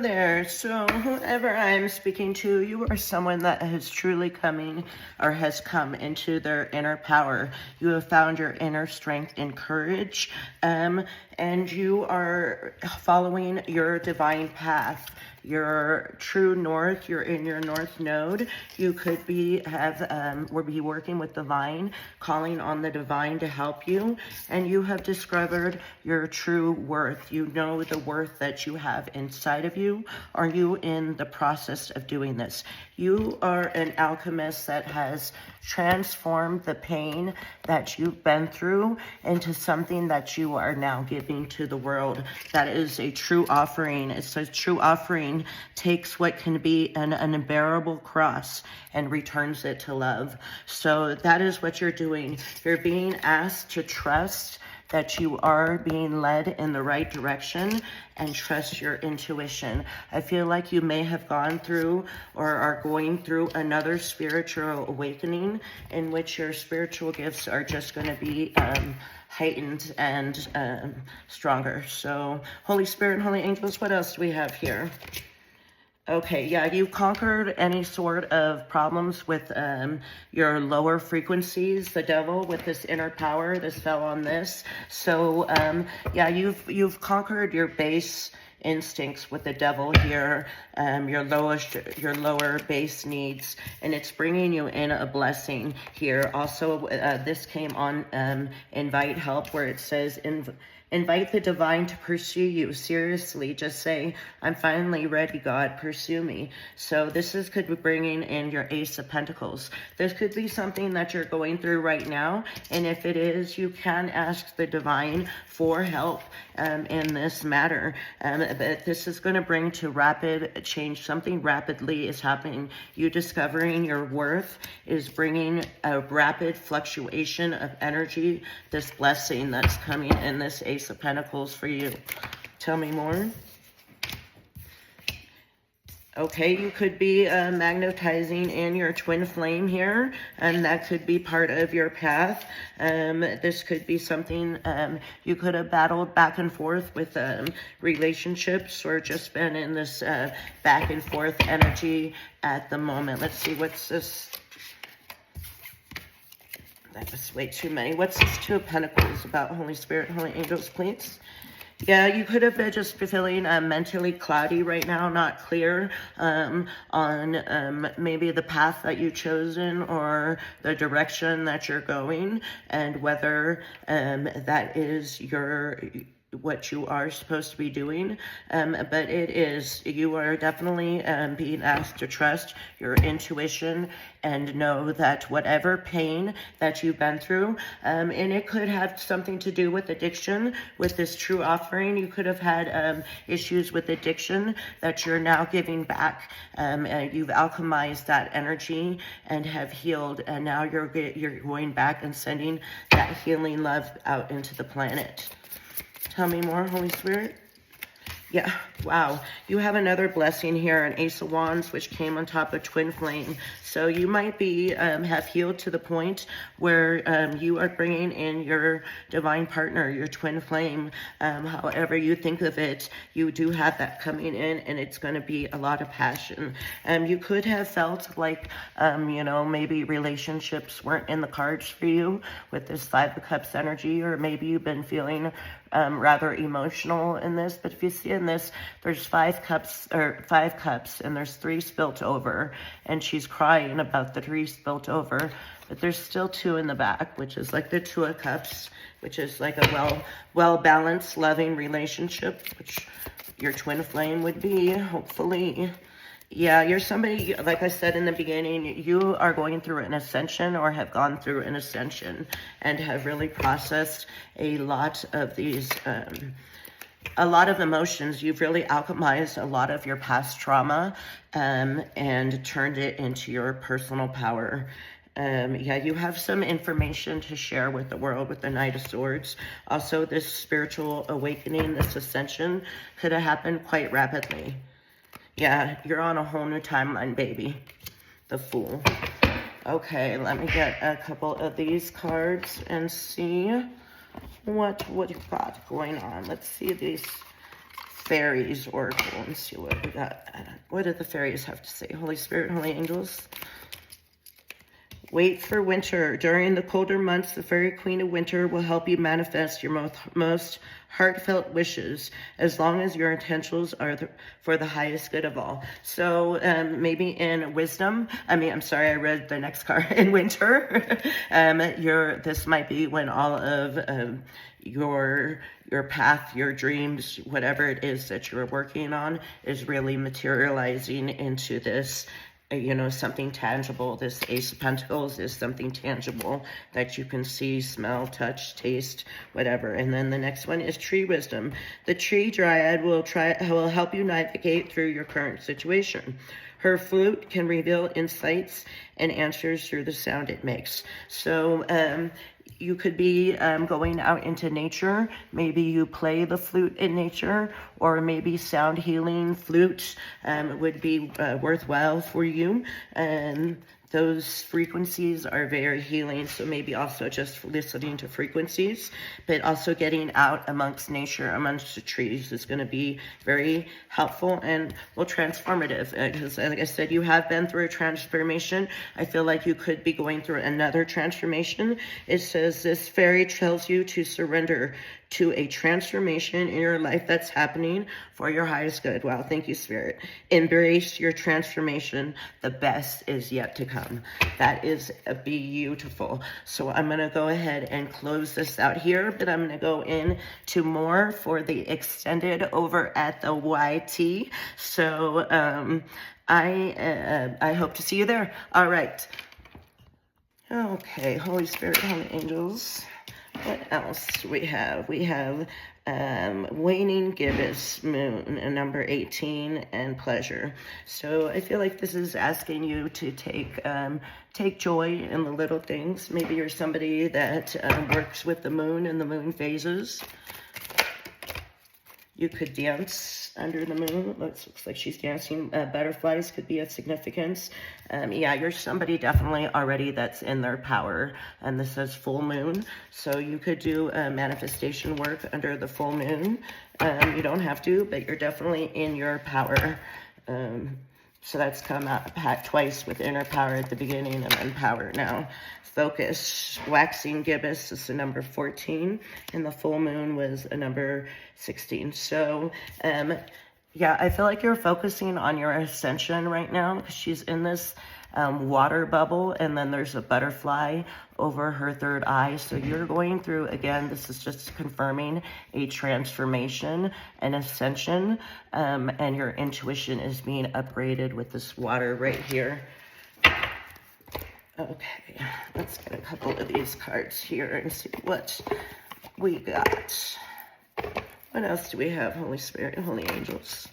there. So whoever I'm speaking to, you are someone that has truly coming or has come into their inner power. You have found your inner strength and courage, and you are following your divine path, your true north. You're in your north node. You could be working with divine, calling on the divine to help you, and you have discovered your true worth. You know the worth that you have inside of you. Are you in the process of doing this? You are an alchemist that has transformed the pain that you've been through into something that you are now giving to the world. That is a true offering. It's a true offering takes what can be an unbearable cross and returns it to love. So that is what you're doing. You're being asked to trust that you are being led in the right direction and trust your intuition. I feel like you may have gone through or are going through another spiritual awakening in which your spiritual gifts are just going to be heightened and stronger. So Holy Spirit, Holy Angels, what else do we have here? Okay, yeah, you conquered any sort of problems with your lower frequencies, the devil with this inner power. This fell on this. So yeah, you've conquered your base instincts with the devil here, your lower base needs, and it's bringing you in a blessing here. Also, this came on invite help, where it says invite the divine to pursue you. Seriously, just say, I'm finally ready, God, pursue me. So this could be bringing in your Ace of Pentacles. This could be something that you're going through right now, and if it is, you can ask the divine for help in this matter. But this is going to bring to rapid change. Something rapidly is happening. You discovering your worth is bringing a rapid fluctuation of energy, this blessing that's coming in this Ace of Pentacles for you. Tell me more. Okay, you could be magnetizing in your twin flame here, and that could be part of your path. This could be something you could have battled back and forth with relationships, or just been in this back and forth energy at the moment. Let's see, what's this? That was way too many. What's this Two of Pentacles about? Holy Spirit, Holy Angels, please. Yeah, you could have been just feeling mentally cloudy right now, not clear on maybe the path that you've chosen or the direction that you're going, and whether that is what you are supposed to be doing. But it is, you are definitely being asked to trust your intuition and know that whatever pain that you've been through, and it could have something to do with addiction. With this true offering, you could have had issues with addiction that you're now giving back. You've alchemized that energy and have healed, and now you're going back and sending that healing love out into the planet. Tell me more, Holy Spirit. Yeah, wow. You have another blessing here, an Ace of Wands, which came on top of Twin Flame. So you might be, have healed to the point where you are bringing in your divine partner, your Twin Flame. However you think of it, you do have that coming in, and it's going to be a lot of passion. You could have felt like, you know, maybe relationships weren't in the cards for you with this Five of Cups energy, or maybe you've been feeling rather emotional in this. But if you see in this, there's five cups, and there's 3 spilt over, and she's crying about the 3 spilt over, but there's still 2 in the back, which is like the 2 of Cups, which is like a well-balanced, loving relationship, which your twin flame would be, hopefully. Yeah, you're somebody, like I said in the beginning, you are going through an ascension, or have gone through an ascension, and have really processed a lot of these, a lot of emotions. You've really alchemized a lot of your past trauma, and turned it into your personal power. Yeah, you have some information to share with the world with the Knight of Swords. Also, this spiritual awakening, this ascension, could have happened quite rapidly. Yeah, you're on a whole new timeline, baby. The Fool. Okay, let me get a couple of these cards and see what you've got going on. Let's see these Fairies oracle. Let's see what we got. What do the fairies have to say? Holy Spirit, holy angels. Wait for winter. During the colder months, the fairy queen of winter will help you manifest your most heartfelt wishes, as long as your intentions are for the highest good of all. So maybe in wisdom, I read the next card. In winter, this might be when all of your path, your dreams, whatever it is that you're working on is really materializing into this, something tangible. This Ace of Pentacles is something tangible that you can see, smell, touch, taste, whatever. And then the next one is tree wisdom. The tree dryad will help you navigate through your current situation. Her flute can reveal insights and answers through the sound it makes. So you could be going out into nature. Maybe you play the flute in nature, or maybe sound healing flute would be worthwhile for you. And those frequencies are very healing. So maybe also just listening to frequencies, but also getting out amongst nature, amongst the trees is going to be very helpful and transformative. Because like I said, you have been through a transformation. I feel like you could be going through another transformation. It says this fairy tells you to surrender to a transformation in your life that's happening for your highest good. Wow, thank you, Spirit. Embrace your transformation. The best is yet to come. That is beautiful. So I'm going to go ahead and close this out here, but I'm going to go into more for the extended over at the YT. So I hope to see you there. All right. Okay, Holy Spirit, Holy Angels. What else do we have? We have waning gibbous moon, number 18, and pleasure. So I feel like this is asking you to take joy in the little things. Maybe you're somebody that works with the moon and the moon phases. You could dance under the moon. Looks like she's dancing. Butterflies could be of significance. You're somebody definitely already that's in their power. And this says full moon. So you could do manifestation work under the full moon. You don't have to, but you're definitely in your power. So that's come out twice with inner power at the beginning and then power now. Focus, waxing gibbous is the number 14, and the full moon was a number 16. So, I feel like you're focusing on your ascension right now, because she's in this water bubble, and then there's a butterfly over her third eye. So you're going through, again, this is just confirming a transformation, an ascension, and your intuition is being upgraded with this water right here. Okay, let's get a couple of these cards here and see what we got. What else do we have, Holy Spirit and Holy Angels?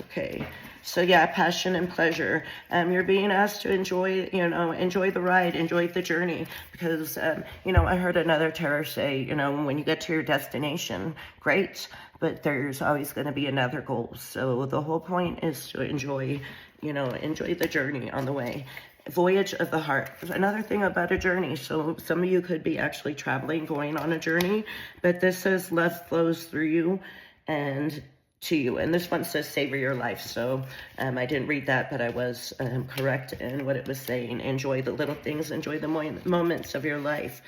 Okay, so passion and pleasure. You're being asked to enjoy the ride, enjoy the journey, because, I heard another tarot say, when you get to your destination, great, but there's always going to be another goal. So the whole point is to enjoy the journey on the way. Voyage of the heart. Another thing about a journey. So some of you could be actually traveling, going on a journey, but this says love flows through you and to you. And this one says savor your life. So I didn't read that, but I was correct in what it was saying. Enjoy the little things, enjoy the moments of your life.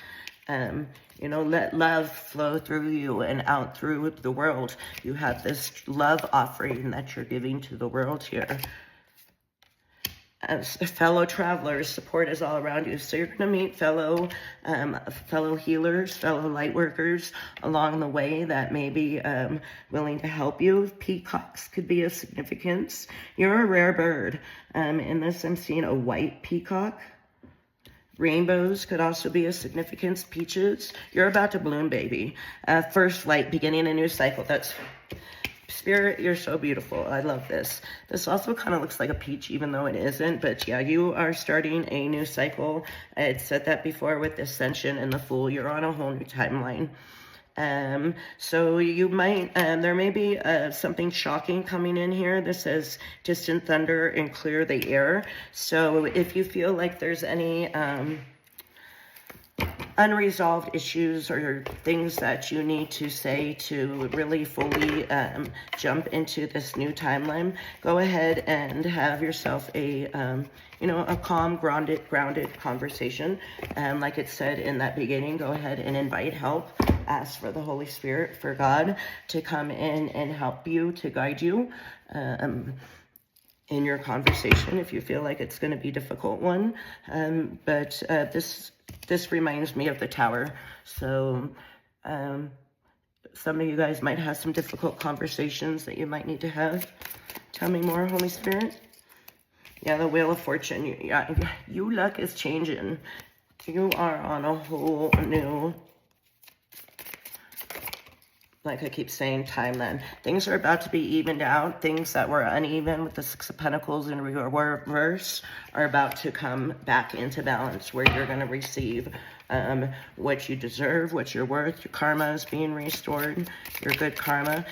Let love flow through you and out through the world. You have this love offering that you're giving to the world here. As fellow travelers, support is all around you. So you're going to meet fellow healers, fellow light workers along the way that may be willing to help you. Peacocks could be of significance. You're a rare bird. In this, I'm seeing a white peacock. Rainbows could also be of significance. Peaches. You're about to bloom, baby. First light, beginning a new cycle. That's... Spirit, you're so beautiful. I love this. This also kind of looks like a peach, even though it isn't. But you are starting a new cycle. I had said that before with the Ascension and the Fool. You're on a whole new timeline. So you might, there may be something shocking coming in here. This says distant thunder and clear the air. So if you feel like there's any unresolved issues or things that you need to say to really fully jump into this new timeline, go ahead and have yourself a a calm, grounded conversation. And like it said in that beginning, go ahead and invite help. Ask for the Holy Spirit, for God to come in and help you, to guide you in your conversation if you feel like it's going to be a difficult one. But this reminds me of the Tower. So some of you guys might have some difficult conversations that you might need to have. Tell me more, Holy Spirit. Yeah, the Wheel of Fortune. You luck is changing. You are on a whole new, like I keep saying, timeline. Things are about to be evened out. Things that were uneven with the Six of Pentacles in reverse are about to come back into balance, where you're going to receive what you deserve, what you're worth. Your karma is being restored, your good karma.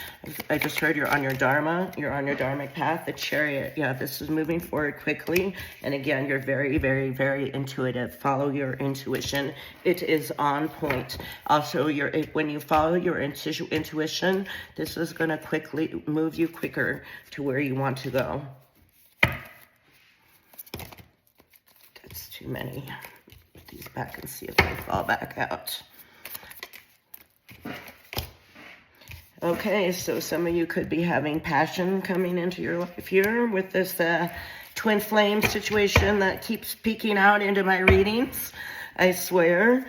I just heard you're on your dharma, you're on your dharmic path. The Chariot, yeah, this is moving forward quickly. And again, you're very, very, very intuitive. Follow your intuition. It is on point. Also, when you follow your intuition, this is going to quickly move you quicker to where you want to go. That's too many. These back and see if they fall back out. Okay, so some of you could be having passion coming into your life here with this twin flame situation that keeps peeking out into my readings. I swear.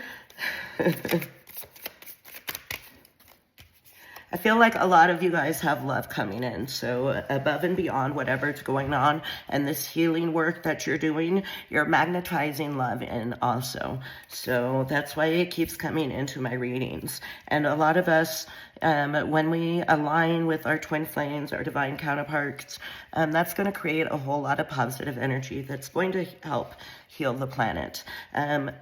I feel like a lot of you guys have love coming in. So above and beyond whatever's going on and this healing work that you're doing, you're magnetizing love in also. So that's why it keeps coming into my readings. And a lot of us, when we align with our twin flames, our divine counterparts, that's going to create a whole lot of positive energy that's going to help heal the planet. Yeah,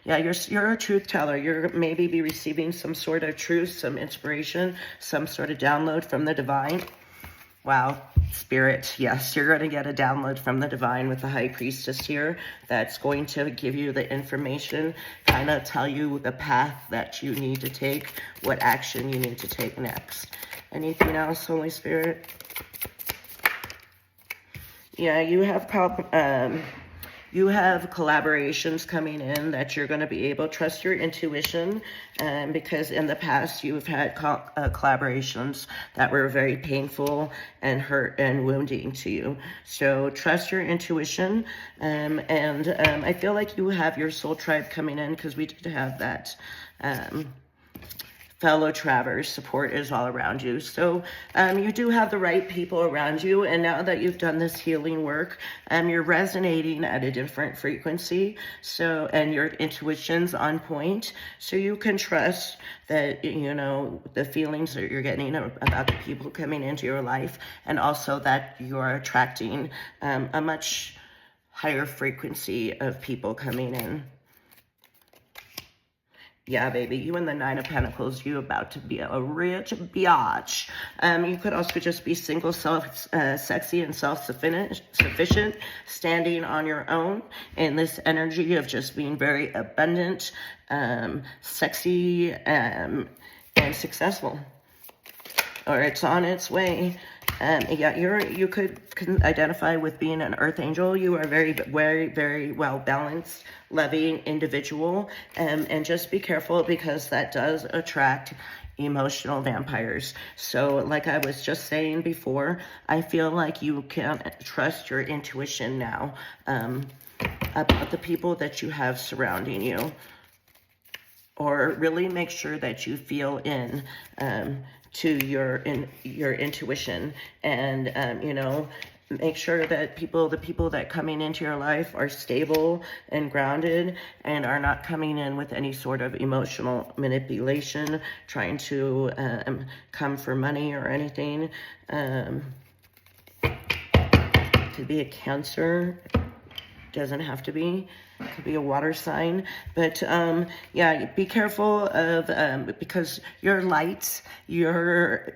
you're a truth teller. You're maybe be receiving some sort of truth, some inspiration, some sort of download from the divine. Wow, Spirit, yes, you're going to get a download from the divine with the High Priestess here that's going to give you the information, kind of tell you the path that you need to take, what action you need to take next. Anything else, Holy Spirit? Yeah, you have collaborations coming in that you're going to be able to trust your intuition, because in the past you've had collaborations that were very painful and hurt and wounding to you. So trust your intuition, and I feel like you have your soul tribe coming in, because we did have that. Fellow travelers support is all around you. So you do have the right people around you. And now that you've done this healing work, you're resonating at a different frequency. So, and your intuition's on point. So you can trust that, the feelings that you're getting about the people coming into your life. And also that you're attracting a much higher frequency of people coming in. Yeah, baby, you and the Nine of Pentacles, you about to be a rich biatch. You could also just be single, sexy, and self-sufficient, standing on your own in this energy of just being very abundant, sexy, and successful. Or it's on its way. Yeah, you could identify with being an earth angel. You are very, very, very well balanced, loving individual. And just be careful, because that does attract emotional vampires. So like I was just saying before, I feel like you can trust your intuition now about the people that you have surrounding you. Or really make sure that you feel in to your intuition, and make sure that the people that coming into your life are stable and grounded, and are not coming in with any sort of emotional manipulation, trying to come for money or anything. Could be a Cancer, doesn't have to be. It could be a water sign, but yeah, be careful of because your lights, your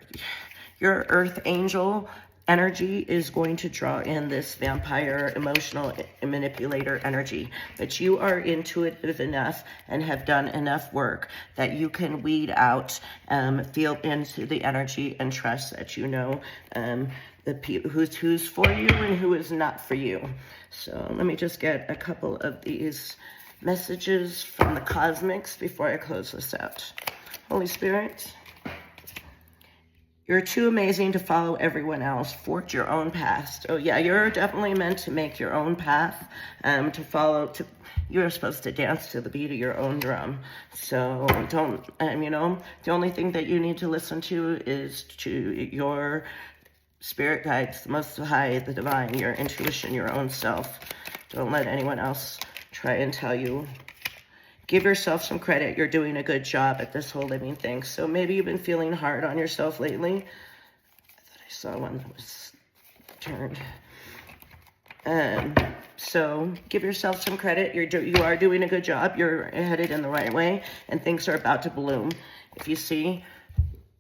earth angel energy is going to draw in this vampire, emotional manipulator energy. But you are intuitive enough and have done enough work that you can weed out, feel into the energy and trust that you know who's for you and who is not for you. So let me just get a couple of these messages from the cosmics before I close this out. Holy Spirit, you're too amazing to follow everyone else. Forge your own path. Oh yeah, you're definitely meant to make your own path, to follow. You're supposed to dance to the beat of your own drum. So don't, you know, the only thing that you need to listen to is to your spirit guides, the Most High, the Divine, your intuition, your own self. Don't let anyone else try and tell you. Give yourself some credit. You're doing a good job at this whole living thing. So maybe you've been feeling hard on yourself lately. I thought I saw one that was turned. So give yourself some credit. You are doing a good job. You're headed in the right way, and things are about to bloom. If you see,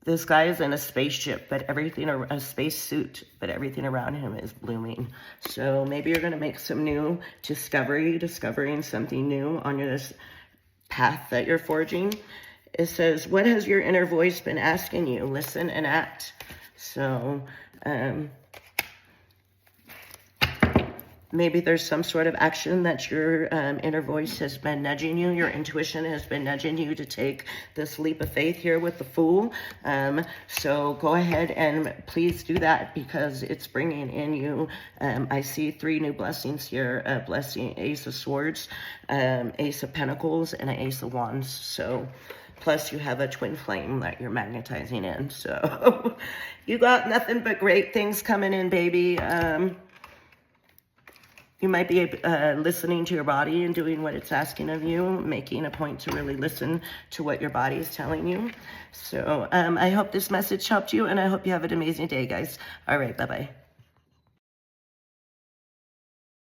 this guy is in a spaceship, but a spacesuit, but everything around him is blooming. So maybe you're going to make some new discovering something new on this path that you're forging. It says, what has your inner voice been asking you? Listen and act. So maybe there's some sort of action that your inner voice has been nudging you. Your intuition has been nudging you to take this leap of faith here with the Fool. So go ahead and please do that, because it's bringing in you. I see 3 new blessings here. A blessing, Ace of Swords, Ace of Pentacles, and an Ace of Wands. So plus you have a twin flame that you're magnetizing in. So you got nothing but great things coming in, baby. You might be listening to your body and doing what it's asking of you, making a point to really listen to what your body is telling you. So I hope this message helped you, and I hope you have an amazing day, guys. All right, bye-bye.